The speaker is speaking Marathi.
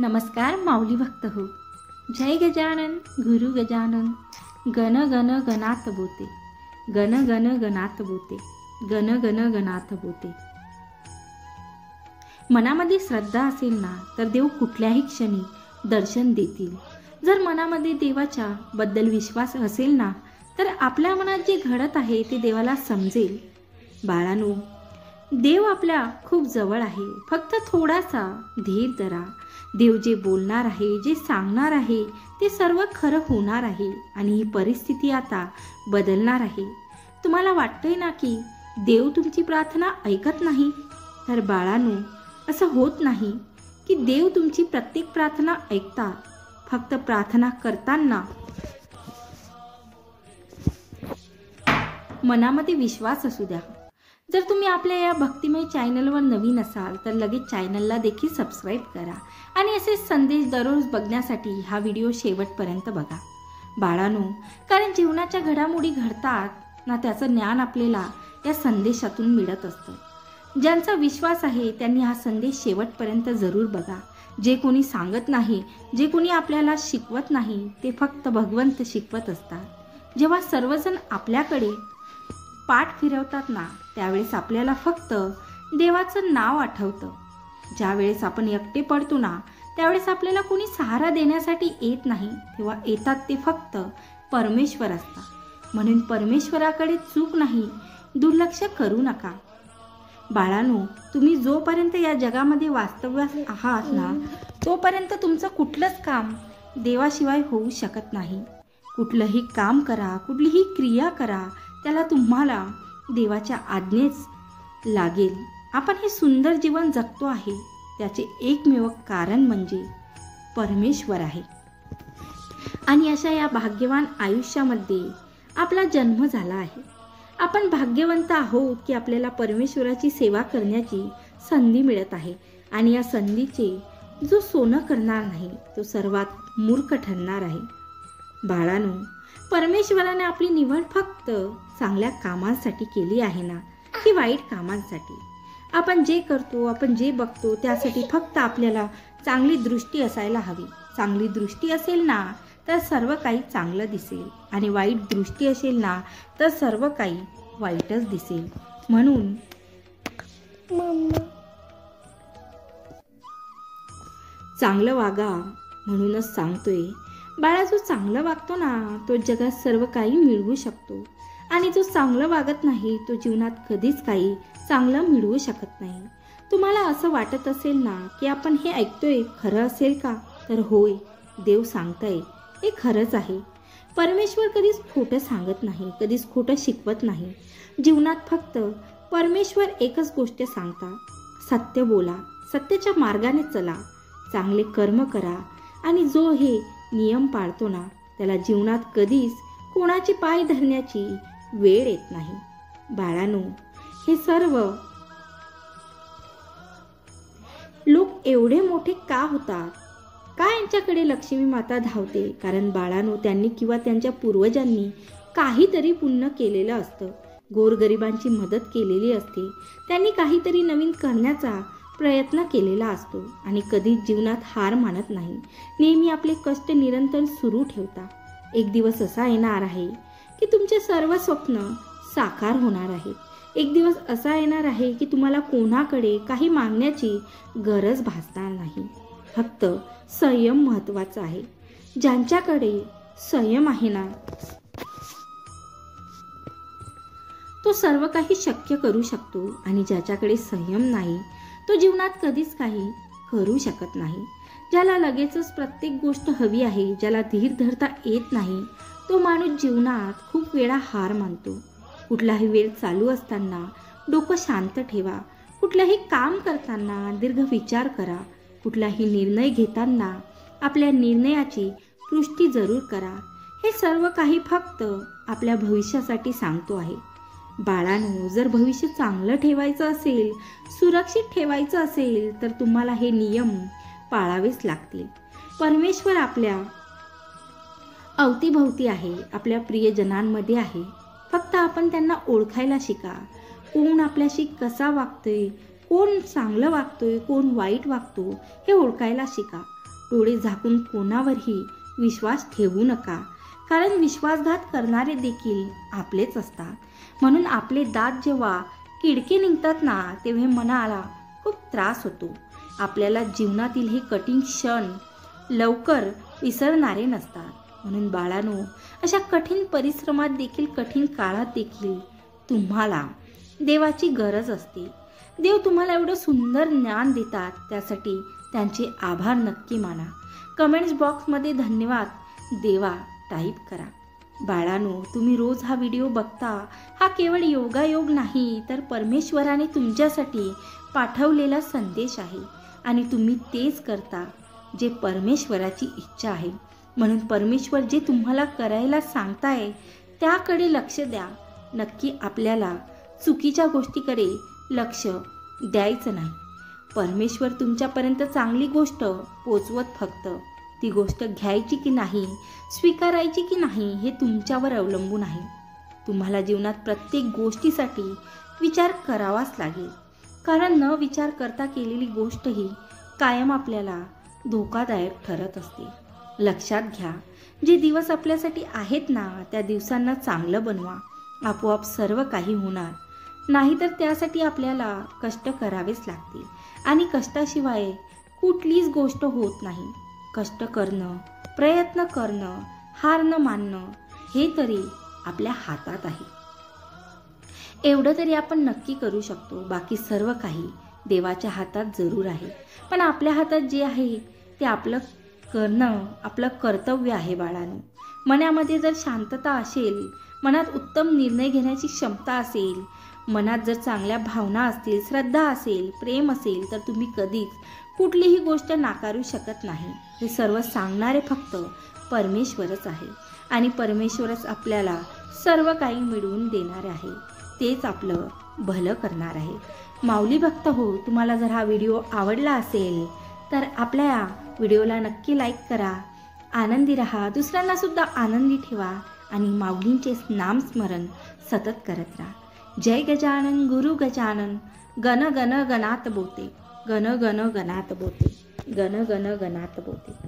नमस्कार माऊली भक्त हो. जय गजानन गुरु गजानन. गण गण गणात बोते, गण गण गणात बोते, गण गण गणात बोते. मनामध्ये श्रद्धा असेल ना तर देव कुठल्याही क्षणी दर्शन देतील. जर मनामध्ये देवाच्या बद्दल विश्वास असेल ना तर आपल्या मनात जे घडत आहे ते देवाला समजेल. बाळांनो, देव आपल्या खूप जवळ आहे. फक्त थोडासा धीर धरा. देव जे बोलणार आहे, जे सांगणार आहे ते सर्व खरं होणार आहे आणि ही परिस्थिती आता बदलणार आहे. तुम्हाला वाटतंय ना की देव तुमची प्रार्थना ऐकत नाही? तर बाळांनो, असं होत नाही की देव तुमची प्रत्येक प्रार्थना ऐकतात. फक्त प्रार्थना करताना मनामध्ये विश्वास असू द्या. जर तुम्ही आपल्या या भक्तिमय चॅनलवर नवीन असाल तर लगेच चॅनलला देखील सबस्क्राईब करा आणि असे संदेश दररोज बघण्यासाठी हा व्हिडिओ शेवटपर्यंत बघा. बाळांनो, कारण जीवनाच्या घडामोडी घडतात ना त्याचं ज्ञान आपल्याला या संदेशातून मिळत असतं. ज्यांचा विश्वास आहे त्यांनी हा संदेश शेवटपर्यंत जरूर बघा. जे कोणी सांगत नाही, जे कोणी आपल्याला शिकवत नाही ते फक्त भगवंत शिकवत असतात. जेव्हा सर्वजण आपल्याकडे पाठ फिरवतात ना त्यावेळेस आपल्याला फक्त देवाचं नाव आठवतं. ज्यावेळेस आपण एकटे पडतो ना त्यावेळेस आपल्याला कोणी सहारा देण्यासाठी येत नाही. तेव्हा येतात ते फक्त परमेश्वर असतात. म्हणून परमेश्वराकडे चूक नाही, दुर्लक्ष करू नका. बाळांनो, तुम्ही जोपर्यंत या जगामध्ये वास्तव्यास आहात ना तोपर्यंत तुमचं कुठलंच काम देवाशिवाय होऊ शकत नाही. कुठलंही काम करा, कुठलीही क्रिया करा, त्याला तुम्हाला देवाच्या आज्ञेच लागेल. आपण हे सुंदर जीवन जगतो आहे त्याचे एकमेव कारण म्हणजे परमेश्वर आहे. आणि अशा या भाग्यवान आयुष्यामध्ये आपला जन्म झाला आहे. आपण भाग्यवंत आहोत की आपल्याला परमेश्वराची सेवा करण्याची संधी मिळत आहे. आणि या संधीचे जो सोनं करणार नाही तो सर्वात मूर्ख ठरणार आहे. बाळांनो, परमेश्वराने आपली निवड फक्त चांगल्या कामांसाठी केली आहे ना की वाईट कामांसाठी? आपण जे करतो, आपण जे बघतो त्यासाठी फक्त आपल्याला चांगली दृष्टी असायला हवी. चांगली दृष्टी असेल ना तर सर्व काही चांगलं दिसेल आणि वाईट दृष्टी असेल ना तर सर्व काही वाईटच दिसेल. म्हणून चांगलं वागा म्हणूनच सांगतोय. बाळा, जो चांगलं वागतो ना तो जगात सर्व काही मिळवू शकतो आणि जो चांगलं वागत नाही तो जीवनात कधीच काही चांगलं मिळवू शकत नाही. तुम्हाला असं वाटत असेल ना की आपण हे ऐकतोय खरं असेल का? तर होय, देव सांगताय हे खरंच आहे. परमेश्वर कधीच खोटं सांगत नाही, कधीच खोटं शिकवत नाही. जीवनात फक्त परमेश्वर एकच गोष्ट सांगतात, सत्य बोला, सत्याच्या मार्गाने चला, चांगले कर्म करा आणि जो हे नियम पाळतो ना त्याला जीवनात कधीच कोणाचे पाय धरण्याची वेळ येत नाही. बाळांनो, हे सर्व लोक एवढे मोठे का होतात? का यांच्याकडे लक्ष्मी माता धावते? कारण बाळांनो, त्यांनी किंवा त्यांच्या पूर्वजांनी काहीतरी पुण्य केलेलं असतं, गोरगरिबांची मदत केलेली असते, त्यांनी काहीतरी नवीन करण्याचा प्रयत्न केलेला असतो आणि कधीच जीवनात हार मानत नाही. नेहमी आपले कष्ट निरंतर सुरू ठेवता. एक दिवस असा येणार आहे की तुमचे सर्व स्वप्न साकार होणार आहेत. एक दिवस असा येणार आहे की तुम्हाला कोणाकडे काही मागण्याची गरज भासणार नाही. फक्त संयम महत्त्वाचा आहे. ज्यांच्याकडे संयम आहे ना तो सर्व काही शक्य करू शकतो आणि ज्याच्याकडे संयम नाही तो जीवनात कधीच काही करू शकत नाही. ज्याला लगेचच प्रत्येक गोष्ट हवी आहे, ज्याला धीर धरता येत नाही, तो माणूस जीवनात खूप वेळा हार मानतो. कुठलाही वेळ चालू असताना डोकं शांत ठेवा. कुठलंही काम करताना दीर्घ विचार करा. कुठलाही निर्णय घेताना आपल्या निर्णयाची पुष्टी जरूर करा. हे सर्व काही फक्त आपल्या भविष्यासाठी सांगतो आहे. बाळांनो, जर भविष्य चांगलं ठेवायचं असेल, सुरक्षित ठेवायचं असेल तर तुम्हाला हे नियम पाळावेच लागतील. परमेश्वर आपल्या अवतीभवती आहे, आपल्या प्रियजनांमध्ये आहे. फक्त आपण त्यांना ओळखायला शिका. कोण आपल्याशी कसा वागतोय, कोण चांगलं वागतोय, कोण वाईट वागतो हे ओळखायला शिका. डोळे झाकून कोणावरही विश्वास ठेवू नका, कारण विश्वासघात करणारे देखील आपलेच असतात. म्हणून आपले दात जेव्हा किडके निघतात ना, तेव्हा मनाला खूप त्रास होतो. आपल्याला जीवनातील हे कठीण क्षण लवकर विसरणारे नसतात. म्हणून बाळांनो, अशा कठीण परिश्रमात देखील, कठीण काळात देखील तुम्हाला देवाची गरज असते. देव तुम्हाला एवढं सुंदर ज्ञान देतात, त्यासाठी त्यांचे आभार नक्की माना. कमेंट्स बॉक्समध्ये धन्यवाद देवा टाईप करा. बाळांनो, तुम्ही रोज हा व्हिडिओ बघता, हा केवळ योगायोग नाही, तर परमेश्वराने तुमच्यासाठी पाठवलेला संदेश आहे. आणि तुम्ही तेच करता जे परमेश्वराची इच्छा आहे. म्हणून परमेश्वर जे तुम्हाला करायला सांगताय त्याकडे लक्ष द्या. नक्की आपल्याला चुकीच्या गोष्टीकडे लक्ष द्यायचं नाही. परमेश्वर तुमच्यापर्यंत चांगली गोष्ट पोचवत, फक्त ती गोष्ट घ्यायची की नाही, स्वीकारायची की नाही, हे तुमच्यावर अवलंबून आहे. तुम्हाला जीवनात प्रत्येक गोष्टीसाठी विचार करावाच लागेल, कारण न विचार करता केलेली गोष्ट ही कायम आपल्याला धोकादायक ठरत असते. लक्षात घ्या, जे दिवस आपल्यासाठी आहेत ना, त्या दिवसांना चांगलं बनवा. आपोआप सर्व काही होणार. नाहीतर त्यासाठी आपल्याला कष्ट करावेच लागतील. आणि कष्टाशिवाय कुठलीच गोष्ट होत नाही. कष्ट करणं, प्रयत्न करणं, हार न मानणं, हे तरी आपल्या हातात आहे. एवढं तरी आपण नक्की करू शकतो. बाकी सर्व काही देवाच्या हातात जरूर आहे. पण आपल्या हातात जे आहे ते आपलं करणं आपलं कर्तव्य आहे. बाळांनो, मनामध्ये जर शांतता असेल, मनात उत्तम निर्णय घेण्याची क्षमता असेल, मनात जर चांगल्या भावना असतील, श्रद्धा असेल, प्रेम असेल, तर तुम्ही कधीच कुठलीही गोष्ट नाकारू शकत नाही. हे सर्व सांगणारे फक्त परमेश्वरच आहे. आणि परमेश्वरच आपल्याला सर्व काही मिळवून देणार आहे. तेच आपलं भलं करणार आहे. माऊली भक्त हो, तुम्हाला जर हा व्हिडिओ आवडला असेल तर आपल्या या व्हिडिओला नक्की लाईक करा. आनंदी राहा, दुसऱ्यांना सुद्धा आनंदी ठेवा आणि माऊलींचे नामस्मरण सतत करत राहा. जय गजानन गुरु गजानन, गण गण गणात बोते, गण गण गणात बोते, गण गण गणात बोते.